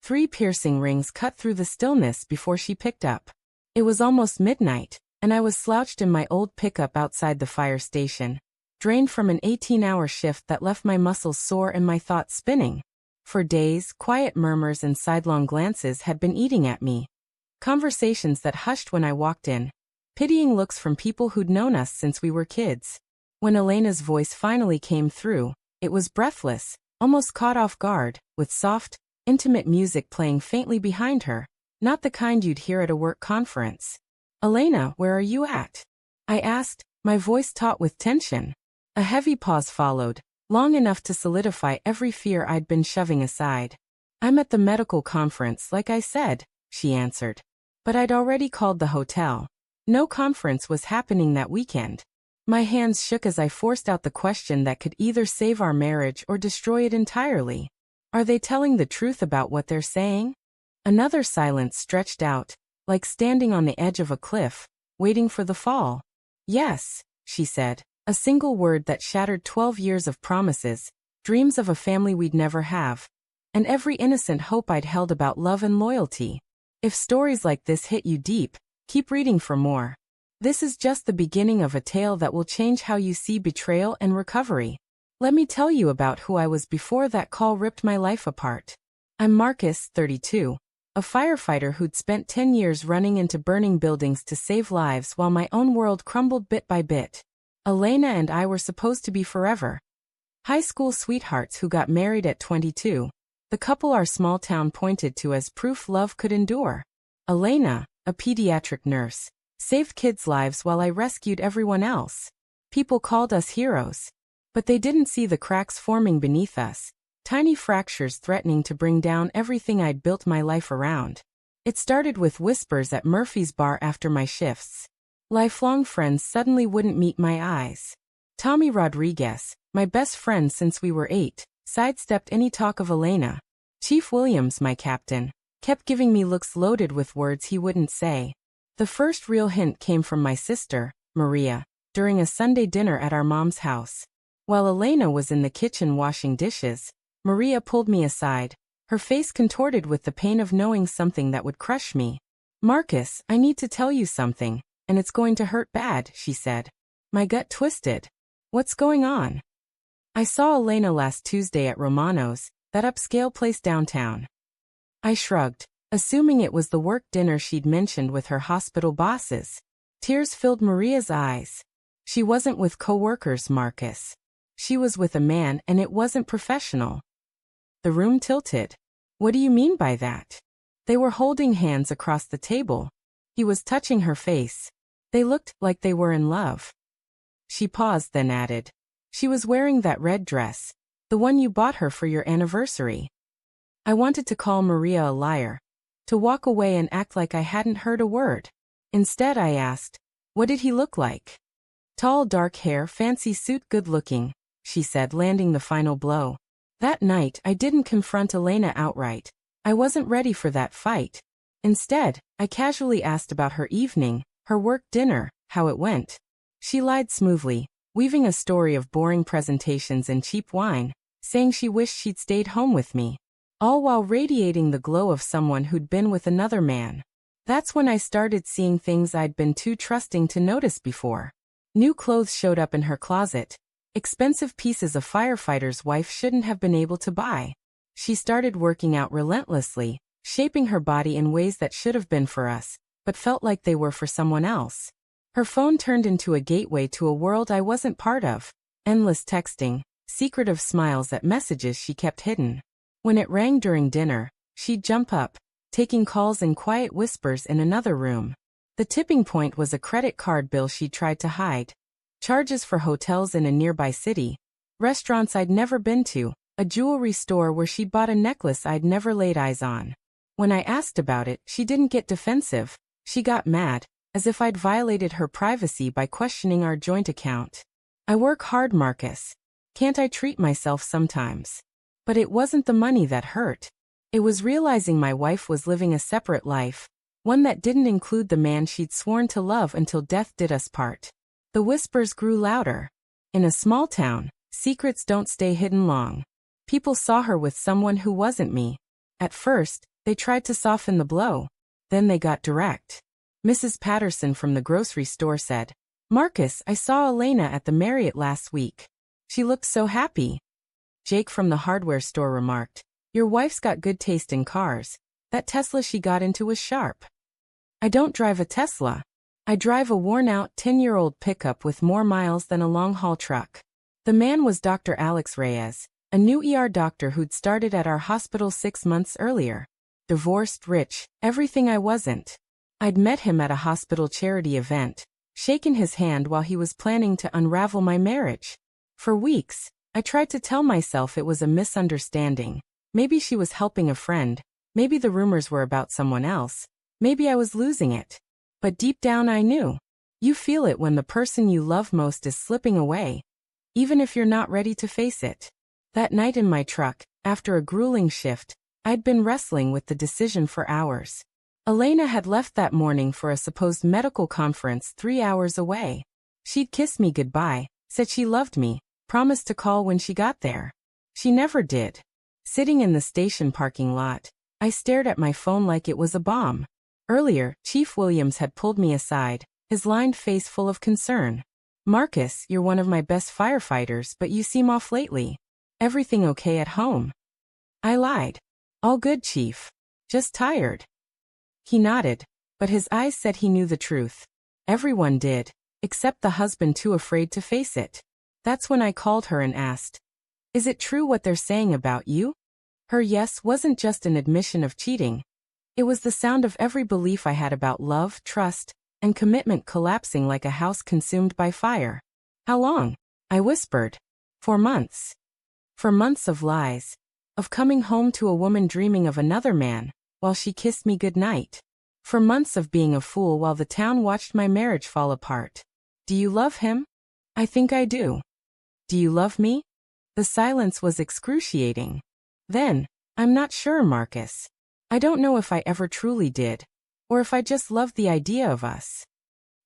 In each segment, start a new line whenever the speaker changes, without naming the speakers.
3 piercing rings cut through the stillness before she picked up. It was almost midnight, and I was slouched in my old pickup outside the fire station, drained from an 18-hour shift that left my muscles sore and my thoughts spinning. For days, quiet murmurs and sidelong glances had been eating at me. Conversations that hushed when I walked in. Pitying looks from people who'd known us since we were kids. When Elena's voice finally came through, it was breathless, almost caught off guard, with soft, intimate music playing faintly behind her, not the kind you'd hear at a work conference. "Elena, where are you at?" I asked, my voice taut with tension. A heavy pause followed, long enough to solidify every fear I'd been shoving aside. "I'm at the medical conference, like I said," she answered. But I'd already called the hotel. No conference was happening that weekend. My hands shook as I forced out the question that could either save our marriage or destroy it entirely. Are they telling the truth about what they're saying? Another silence stretched out, like standing on the edge of a cliff, waiting for the fall. "Yes," she said, a single word that shattered 12 years of promises, dreams of a family we'd never have, and every innocent hope I'd held about love and loyalty. If stories like this hit you deep, keep reading for more. This is just the beginning of a tale that will change how you see betrayal and recovery. Let me tell you about who I was before that call ripped my life apart. I'm Marcus, 32, a firefighter who'd spent 10 years running into burning buildings to save lives while my own world crumbled bit by bit. Elena and I were supposed to be forever. High school sweethearts who got married at 22, the couple our small town pointed to as proof love could endure. Elena, a pediatric nurse, saved kids' lives while I rescued everyone else. People called us heroes. But they didn't see the cracks forming beneath us, tiny fractures threatening to bring down everything I'd built my life around. It started with whispers at Murphy's bar after my shifts. Lifelong friends suddenly wouldn't meet my eyes. Tommy Rodriguez, my best friend since we were 8, sidestepped any talk of Elena. Chief Williams, my captain, kept giving me looks loaded with words he wouldn't say. The first real hint came from my sister, Maria, during a Sunday dinner at our mom's house. While Elena was in the kitchen washing dishes, Maria pulled me aside, her face contorted with the pain of knowing something that would crush me. "Marcus, I need to tell you something, and it's going to hurt bad," she said. My gut twisted. "What's going on?" "I saw Elena last Tuesday at Romano's, that upscale place downtown." I shrugged, assuming it was the work dinner she'd mentioned with her hospital bosses. Tears filled Maria's eyes. "She wasn't with coworkers, Marcus. She was with a man, and it wasn't professional." The room tilted. "What do you mean by that?" They were holding hands across the table. He was touching her face. They looked like they were in love. She paused, then added, "She was wearing that red dress, the one you bought her for your anniversary." I wanted to call Maria a liar, to walk away and act like I hadn't heard a word. Instead, I asked, "What did he look like?" "Tall, dark hair, fancy suit, good-looking," she said, landing the final blow. That night, I didn't confront Elena outright. I wasn't ready for that fight. Instead, I casually asked about her evening, her work dinner, how it went. She lied smoothly, weaving a story of boring presentations and cheap wine, saying she wished she'd stayed home with me, all while radiating the glow of someone who'd been with another man. That's when I started seeing things I'd been too trusting to notice before. New clothes showed up in her closet, expensive pieces a firefighter's wife shouldn't have been able to buy. She started working out relentlessly, shaping her body in ways that should have been for us, but felt like they were for someone else. Her phone turned into a gateway to a world I wasn't part of. Endless texting, secretive smiles at messages she kept hidden. When it rang during dinner, she'd jump up, taking calls in quiet whispers in another room. The tipping point was a credit card bill she'd tried to hide. Charges for hotels in a nearby city, restaurants I'd never been to, a jewelry store where she'd bought a necklace I'd never laid eyes on. When I asked about it, she didn't get defensive. She got mad, as if I'd violated her privacy by questioning our joint account. "I work hard, Marcus. Can't I treat myself sometimes?" But it wasn't the money that hurt. It was realizing my wife was living a separate life, one that didn't include the man she'd sworn to love until death did us part. The whispers grew louder. In a small town, secrets don't stay hidden long. People saw her with someone who wasn't me. At first, They tried to soften the blow. Then they got direct. Mrs. Patterson from the grocery store said, "Marcus, I saw Elena at the Marriott last week. She looked so happy." Jake from the hardware store remarked, "Your wife's got good taste in cars. That Tesla she got into was sharp." "I don't drive a Tesla. I drive a worn-out 10-year-old pickup with more miles than a long-haul truck." The man was Dr. Alex Reyes, a new ER doctor who'd started at our hospital 6 months earlier. Divorced, rich, everything I wasn't. I'd met him at a hospital charity event, shaken his hand while he was planning to unravel my marriage. For weeks, I tried to tell myself it was a misunderstanding. Maybe she was helping a friend. Maybe the rumors were about someone else. Maybe I was losing it. But deep down I knew. You feel it when the person you love most is slipping away, even if you're not ready to face it. That night in my truck, after a grueling shift, I'd been wrestling with the decision for hours. Elena had left that morning for a supposed medical conference 3 hours away. She'd kissed me goodbye, said she loved me, promised to call when she got there. She never did. Sitting in the station parking lot, I stared at my phone like it was a bomb. Earlier, Chief Williams had pulled me aside, his lined face full of concern. "Marcus, you're one of my best firefighters, but you seem off lately. Everything okay at home?" I lied. "All good, Chief. Just tired." He nodded, but his eyes said he knew the truth. Everyone did, except the husband too afraid to face it. That's when I called her and asked, "Is it true what they're saying about you?" Her yes wasn't just an admission of cheating. It was the sound of every belief I had about love, trust, and commitment collapsing like a house consumed by fire. "How long?" I whispered. "For months." For months of lies. Of coming home to a woman dreaming of another man, while she kissed me goodnight. For months of being a fool while the town watched my marriage fall apart. "Do you love him?" "I think I do." "Do you love me?" The silence was excruciating. Then, "I'm not sure, Marcus. I don't know if I ever truly did, or if I just loved the idea of us."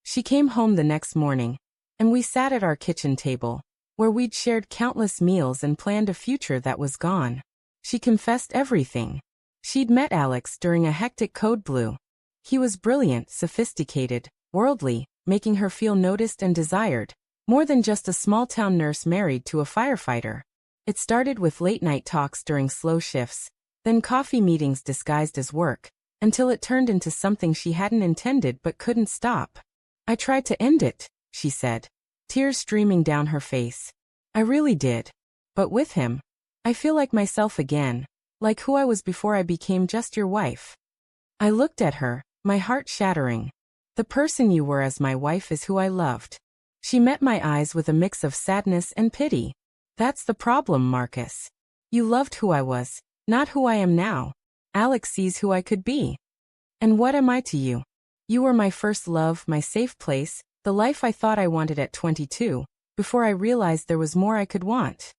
She came home the next morning, and we sat at our kitchen table, where we'd shared countless meals and planned a future that was gone. She confessed everything. She'd met Alex during a hectic code blue. He was brilliant, sophisticated, worldly, making her feel noticed and desired, more than just a small-town nurse married to a firefighter. It started with late-night talks during slow shifts, then coffee meetings disguised as work, until it turned into something she hadn't intended but couldn't stop. "I tried to end it," she said, tears streaming down her face. "I really did. But with him, I feel like myself again, like who I was before I became just your wife." I looked at her, my heart shattering. "The person you were as my wife is who I loved." She met my eyes with a mix of sadness and pity. "That's the problem, Marcus. You loved who I was, not who I am now. Alex sees who I could be. And what am I to you? You were my first love, my safe place, the life I thought I wanted at 22, before I realized there was more I could want."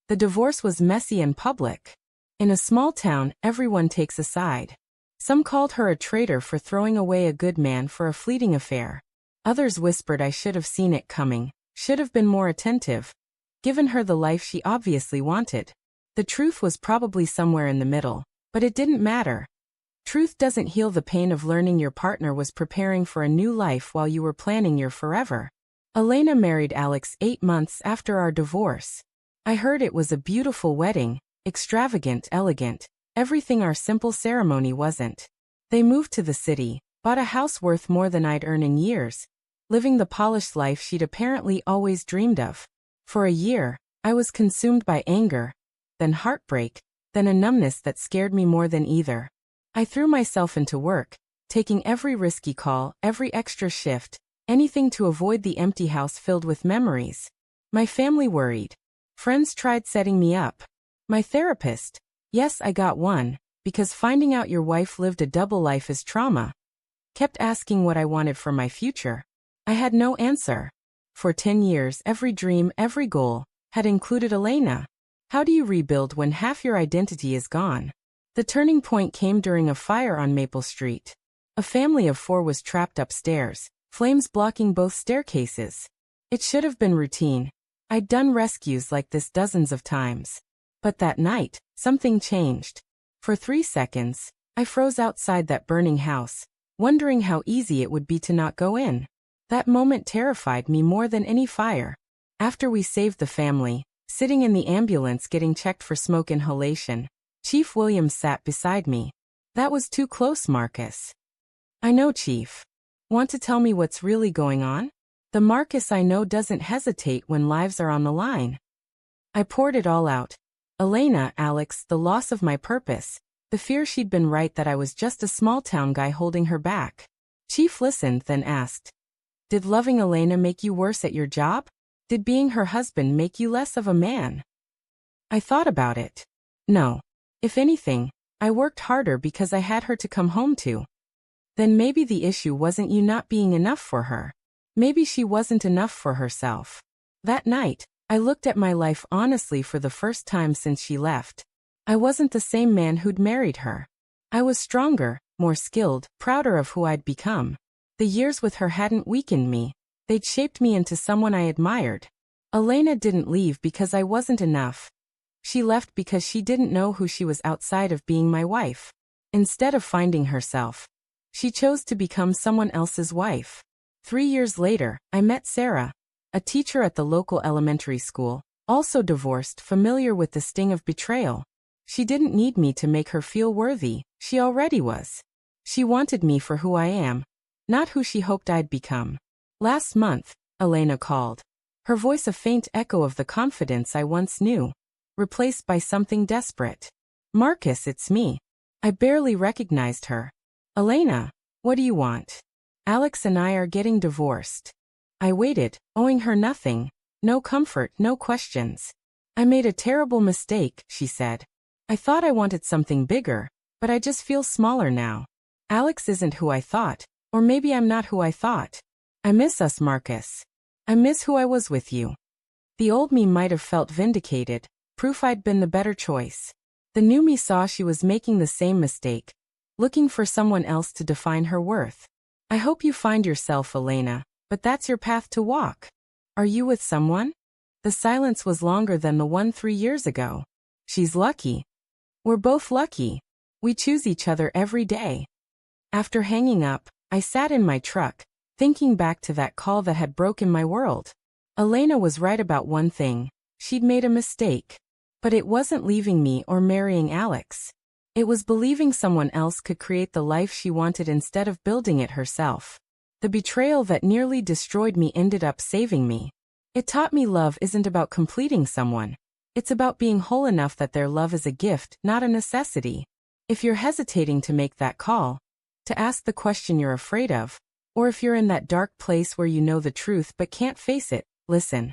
The divorce was messy and public. In a small town, everyone takes a side. Some called her a traitor for throwing away a good man for a fleeting affair. Others whispered I should have seen it coming, should have been more attentive, given her the life she obviously wanted. The truth was probably somewhere in the middle, but it didn't matter. Truth doesn't heal the pain of learning your partner was preparing for a new life while you were planning your forever. Elena married Alex 8 months after our divorce. I heard it was a beautiful wedding, extravagant, elegant, everything our simple ceremony wasn't. They moved to the city, bought a house worth more than I'd earned in years, living the polished life she'd apparently always dreamed of. For a year, I was consumed by anger, then heartbreak, then a numbness that scared me more than either. I threw myself into work, taking every risky call, every extra shift, anything to avoid the empty house filled with memories. My family worried. Friends tried setting me up. My therapist, yes, I got one, because finding out your wife lived a double life is trauma, kept asking what I wanted for my future. I had no answer. For 10 years, every dream, every goal, had included Elena. How do you rebuild when half your identity is gone? The turning point came during a fire on Maple Street. A family of 4 was trapped upstairs, flames blocking both staircases. It should have been routine. I'd done rescues like this dozens of times. But that night, something changed. For 3 seconds, I froze outside that burning house, wondering how easy it would be to not go in. That moment terrified me more than any fire. After we saved the family, sitting in the ambulance getting checked for smoke inhalation, Chief Williams sat beside me. That was too close, Marcus. I know, Chief. Want to tell me what's really going on? The Marcus I know doesn't hesitate when lives are on the line. I poured it all out. Elena, Alex, the loss of my purpose, the fear she'd been right that I was just a small-town guy holding her back. Chief listened, then asked, "Did loving Elena make you worse at your job? Did being her husband make you less of a man?" I thought about it. No. If anything, I worked harder because I had her to come home to. Then maybe the issue wasn't you not being enough for her. Maybe she wasn't enough for herself. That night, I looked at my life honestly for the first time since she left. I wasn't the same man who'd married her. I was stronger, more skilled, prouder of who I'd become. The years with her hadn't weakened me. They'd shaped me into someone I admired. Elena didn't leave because I wasn't enough. She left because she didn't know who she was outside of being my wife. Instead of finding herself, she chose to become someone else's wife. 3 years later, I met Sarah, a teacher at the local elementary school, also divorced, familiar with the sting of betrayal. She didn't need me to make her feel worthy, she already was. She wanted me for who I am, not who she hoped I'd become. Last month, Elena called. Her voice a faint echo of the confidence I once knew, replaced by something desperate. "Marcus, it's me." I barely recognized her. "Elena, what do you want?" "Alex and I are getting divorced." I waited, owing her nothing, no comfort, no questions. "I made a terrible mistake," she said. "I thought I wanted something bigger, but I just feel smaller now. Alex isn't who I thought, or maybe I'm not who I thought. I miss us, Marcus. I miss who I was with you." The old me might have felt vindicated, proof I'd been the better choice. The new me saw she was making the same mistake, looking for someone else to define her worth. "I hope you find yourself, Elena, but that's your path to walk. Are you with someone?" The silence was longer than the one 3 years ago. "She's lucky. We're both lucky. We choose each other every day." After hanging up, I sat in my truck, thinking back to that call that had broken my world. Elena was right about one thing. She'd made a mistake. But it wasn't leaving me or marrying Alex. It was believing someone else could create the life she wanted instead of building it herself. The betrayal that nearly destroyed me ended up saving me. It taught me love isn't about completing someone. It's about being whole enough that their love is a gift, not a necessity. If you're hesitating to make that call, to ask the question you're afraid of, or if you're in that dark place where you know the truth but can't face it, listen.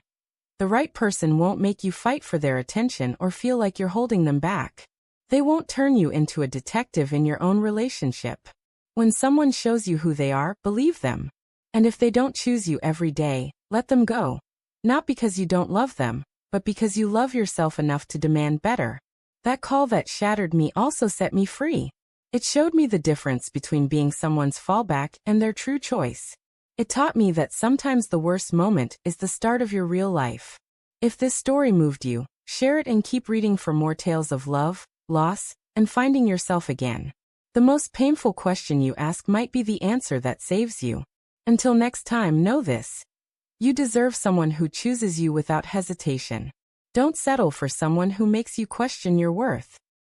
The right person won't make you fight for their attention or feel like you're holding them back. They won't turn you into a detective in your own relationship. When someone shows you who they are, believe them. And if they don't choose you every day, let them go. Not because you don't love them, but because you love yourself enough to demand better. That call that shattered me also set me free. It showed me the difference between being someone's fallback and their true choice. It taught me that sometimes the worst moment is the start of your real life. If this story moved you, share it and keep reading for more tales of love, loss, and finding yourself again. The most painful question you ask might be the answer that saves you. Until next time, know this. You deserve someone who chooses you without hesitation. Don't settle for someone who makes you question your worth.